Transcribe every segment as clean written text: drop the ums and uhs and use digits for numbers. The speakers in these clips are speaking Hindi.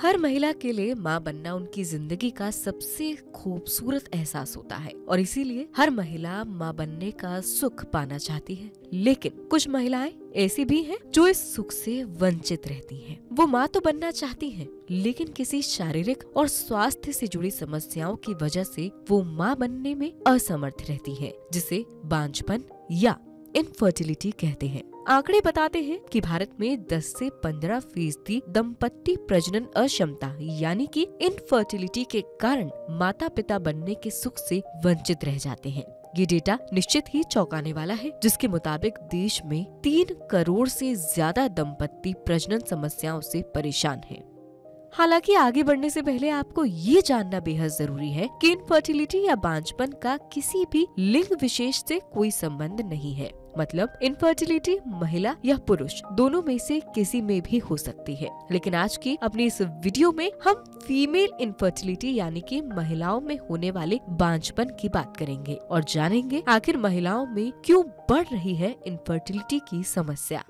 हर महिला के लिए माँ बनना उनकी जिंदगी का सबसे खूबसूरत एहसास होता है और इसीलिए हर महिला माँ बनने का सुख पाना चाहती है। लेकिन कुछ महिलाएं ऐसी भी हैं जो इस सुख से वंचित रहती हैं। वो माँ तो बनना चाहती हैं, लेकिन किसी शारीरिक और स्वास्थ्य से जुड़ी समस्याओं की वजह से वो माँ बनने में असमर्थ रहती हैं, जिसे बांझपन या इनफर्टिलिटी कहते हैं। आंकड़े बताते हैं कि भारत में 10 से 15% दंपत्ति प्रजनन अक्षमता यानी कि इनफर्टिलिटी के कारण माता पिता बनने के सुख से वंचित रह जाते हैं। ये डेटा निश्चित ही चौंकाने वाला है, जिसके मुताबिक देश में 3 करोड़ से ज्यादा दंपत्ति प्रजनन समस्याओं से परेशान हैं। हालांकि आगे बढ़ने से पहले आपको ये जानना बेहद जरूरी है कि इनफर्टिलिटी या बांझपन का किसी भी लिंग विशेष से कोई संबंध नहीं है। मतलब इनफर्टिलिटी महिला या पुरुष दोनों में से किसी में भी हो सकती है। लेकिन आज की अपनी इस वीडियो में हम फीमेल इनफर्टिलिटी यानी कि महिलाओं में होने वाले बांझपन की बात करेंगे और जानेंगे आखिर महिलाओं में क्यों बढ़ रही है इनफर्टिलिटी की समस्या।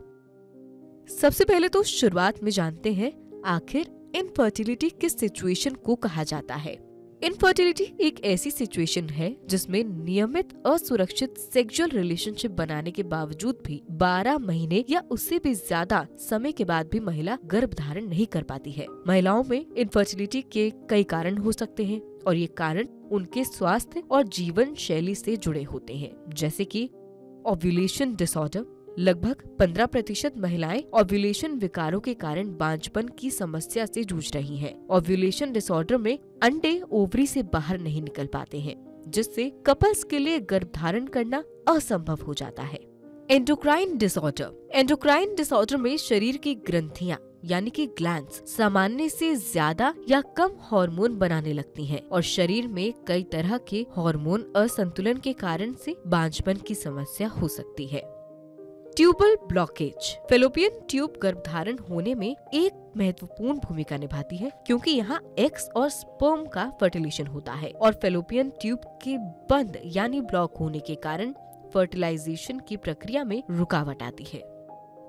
सबसे पहले तो शुरुआत में जानते हैं आखिर इनफर्टिलिटी किस सिचुएशन को कहा जाता है। इनफर्टिलिटी एक ऐसी सिचुएशन है जिसमें नियमित असुरक्षित सेक्सुअल रिलेशनशिप बनाने के बावजूद भी 12 महीने या उससे भी ज्यादा समय के बाद भी महिला गर्भ धारण नहीं कर पाती है। महिलाओं में इनफर्टिलिटी के कई कारण हो सकते हैं और ये कारण उनके स्वास्थ्य और जीवन शैली से जुड़े होते हैं, जैसे कि ओव्यूलेशन डिसऑर्डर। लगभग 15% महिलाएं ओव्यूलेशन विकारों के कारण बांझपन की समस्या से जूझ रही हैं। ओव्यूलेशन डिसऑर्डर में अंडे ओवरी से बाहर नहीं निकल पाते हैं, जिससे कपल्स के लिए गर्भधारण करना असंभव हो जाता है। एंडोक्राइन डिसऑर्डर में शरीर की ग्रंथियां यानी कि ग्लैंड्स सामान्य से ज्यादा या कम हार्मोन बनाने लगती हैं और शरीर में कई तरह के हार्मोन असंतुलन के कारण से बांझपन की समस्या हो सकती है। Tubal blockage. फेलोपियन ट्यूब गर्भधारण होने में एक महत्वपूर्ण भूमिका निभाती है, क्योंकि यहाँ एग्स और स्पर्म का फर्टिलाइजेशन होता है और फेलोपियन ट्यूब के बंद यानी ब्लॉक होने के कारण फर्टिलाइजेशन की प्रक्रिया में रुकावट आती है।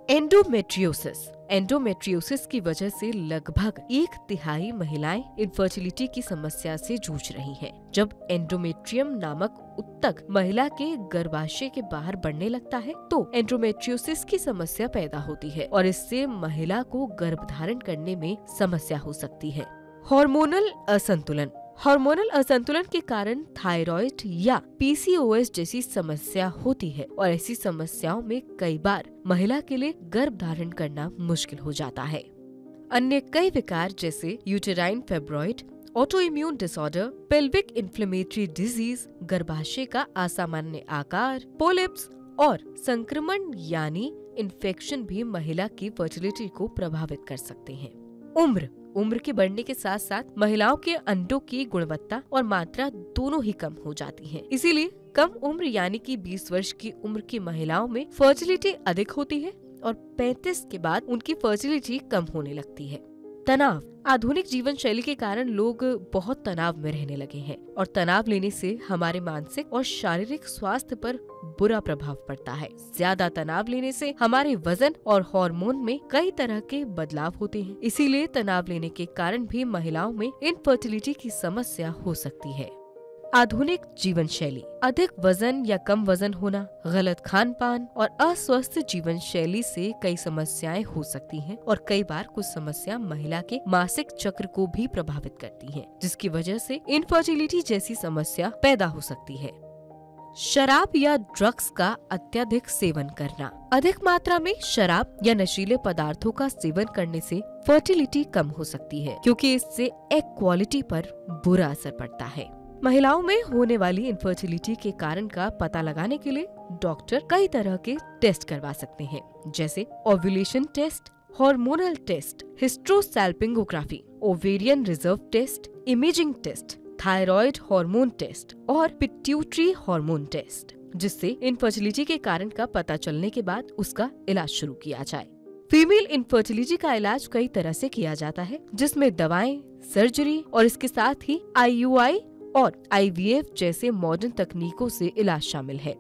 एंडोमेट्रियोसिस की वजह से लगभग 1/3 महिलाएं इनफर्टिलिटी की समस्या से जूझ रही हैं। जब एंडोमेट्रियम नामक ऊतक महिला के गर्भाशय के बाहर बढ़ने लगता है तो एंडोमेट्रियोसिस की समस्या पैदा होती है और इससे महिला को गर्भधारण करने में समस्या हो सकती है। हार्मोनल असंतुलन के कारण थायराइड या PCOS जैसी समस्या होती है और ऐसी समस्याओं में कई बार महिला के लिए गर्भ धारण करना मुश्किल हो जाता है। अन्य कई विकार जैसे uterine fibroid, autoimmune disorder, pelvic inflammatory disease, गर्भाशय का असामान्य आकार, पोलिप्स और संक्रमण यानी इन्फेक्शन भी महिला की फर्टिलिटी को प्रभावित कर सकते हैं। उम्र के बढ़ने के साथ साथ महिलाओं के अंडों की गुणवत्ता और मात्रा दोनों ही कम हो जाती है। इसीलिए कम उम्र यानी कि 20 वर्ष की उम्र की महिलाओं में फर्टिलिटी अधिक होती है और 35 के बाद उनकी फर्टिलिटी कम होने लगती है। तनाव। आधुनिक जीवन शैली के कारण लोग बहुत तनाव में रहने लगे हैं और तनाव लेने से हमारे मानसिक और शारीरिक स्वास्थ्य पर बुरा प्रभाव पड़ता है। ज्यादा तनाव लेने से हमारे वजन और हार्मोन में कई तरह के बदलाव होते हैं। इसीलिए तनाव लेने के कारण भी महिलाओं में इनफर्टिलिटी की समस्या हो सकती है। आधुनिक जीवन शैली। अधिक वजन या कम वजन होना, गलत खान पान और अस्वस्थ जीवन शैली से कई समस्याएं हो सकती हैं और कई बार कुछ समस्या महिला के मासिक चक्र को भी प्रभावित करती हैं, जिसकी वजह से इनफर्टिलिटी जैसी समस्या पैदा हो सकती है। शराब या ड्रग्स का अत्यधिक सेवन करना। अधिक मात्रा में शराब या नशीले पदार्थों का सेवन करने से फर्टिलिटी कम हो सकती है, क्योंकि इससे एग क्वालिटी पर बुरा असर पड़ता है। महिलाओं में होने वाली इनफर्टिलिटी के कारण का पता लगाने के लिए डॉक्टर कई तरह के टेस्ट करवा सकते हैं, जैसे ovulation test, hormonal test, hysterosalpingography, ovarian reserve test, imaging test, thyroid hormone test और पिट्यूटरी हार्मोन टेस्ट, जिससे इनफर्टिलिटी के कारण का पता चलने के बाद उसका इलाज शुरू किया जाए। फीमेल इनफर्टिलिटी का इलाज कई तरह से किया जाता है, जिसमें दवाएं, सर्जरी और इसके साथ ही IUI और IVF जैसे मॉडर्न तकनीकों से इलाज शामिल है।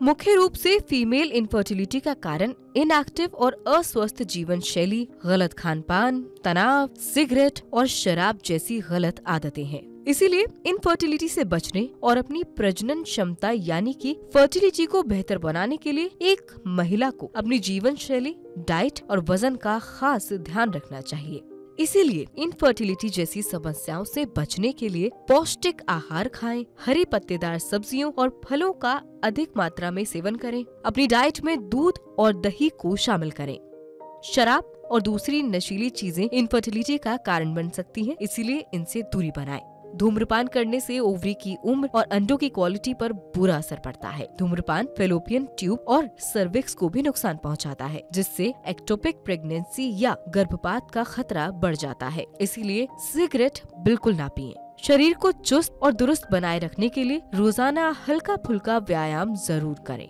मुख्य रूप से फीमेल इनफर्टिलिटी का कारण इनएक्टिव और अस्वस्थ जीवन शैली, गलत खान पान, तनाव, सिगरेट और शराब जैसी गलत आदतें हैं। इसीलिए इनफर्टिलिटी से बचने और अपनी प्रजनन क्षमता यानी कि फर्टिलिटी को बेहतर बनाने के लिए एक महिला को अपनी जीवन शैली, डाइट और वजन का खास ध्यान रखना चाहिए। इसीलिए इनफर्टिलिटी जैसी समस्याओं से बचने के लिए पौष्टिक आहार खाएं, हरी पत्तेदार सब्जियों और फलों का अधिक मात्रा में सेवन करें। अपनी डाइट में दूध और दही को शामिल करें। शराब और दूसरी नशीली चीजें इनफर्टिलिटी का कारण बन सकती हैं, इसीलिए इनसे दूरी बनाएं। धूम्रपान करने से ओवरी की उम्र और अंडों की क्वालिटी पर बुरा असर पड़ता है। धूम्रपान फैलोपियन ट्यूब और सर्विक्स को भी नुकसान पहुंचाता है, जिससे एक्टोपिक प्रेगनेंसी या गर्भपात का खतरा बढ़ जाता है। इसीलिए सिगरेट बिल्कुल ना पिएं। शरीर को चुस्त और दुरुस्त बनाए रखने के लिए रोजाना हल्का फुल्का व्यायाम जरूर करें।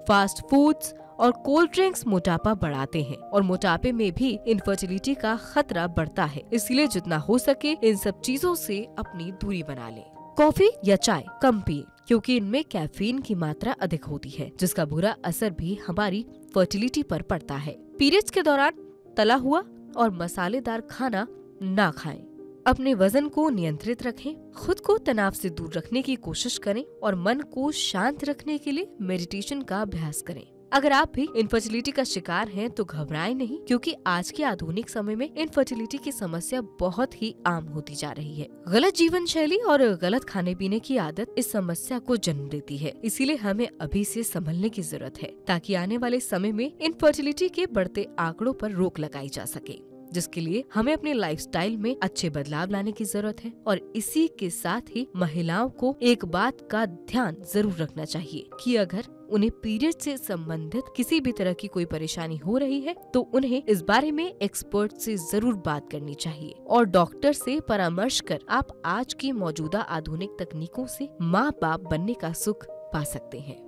फास्ट फूड्स और कोल्ड ड्रिंक्स मोटापा बढ़ाते हैं और मोटापे में भी इनफर्टिलिटी का खतरा बढ़ता है। इसलिए जितना हो सके इन सब चीजों से अपनी दूरी बना लें। कॉफी या चाय कम पिए, क्योंकि इनमें कैफीन की मात्रा अधिक होती है, जिसका बुरा असर भी हमारी फर्टिलिटी पर पड़ता है। पीरियड्स के दौरान तला हुआ और मसालेदार खाना ना खाएं। अपने वजन को नियंत्रित रखें, खुद को तनाव से दूर रखने की कोशिश करें और मन को शांत रखने के लिए मेडिटेशन का अभ्यास करें। अगर आप भी इनफर्टिलिटी का शिकार हैं तो घबराएं नहीं, क्योंकि आज के आधुनिक समय में इनफर्टिलिटी की समस्या बहुत ही आम होती जा रही है। गलत जीवन शैली और गलत खाने पीने की आदत इस समस्या को जन्म देती है। इसीलिए हमें अभी से संभलने की जरूरत है, ताकि आने वाले समय में इनफर्टिलिटी के बढ़ते आंकड़ों पर रोक लगाई जा सके, जिसके लिए हमें अपने लाइफस्टाइल में अच्छे बदलाव लाने की जरूरत है। और इसी के साथ ही महिलाओं को एक बात का ध्यान जरूर रखना चाहिए कि अगर उन्हें पीरियड से संबंधित किसी भी तरह की कोई परेशानी हो रही है तो उन्हें इस बारे में एक्सपर्ट से जरूर बात करनी चाहिए और डॉक्टर से परामर्श कर आप आज की मौजूदा आधुनिक तकनीकों से माँ बाप बनने का सुख पा सकते हैं।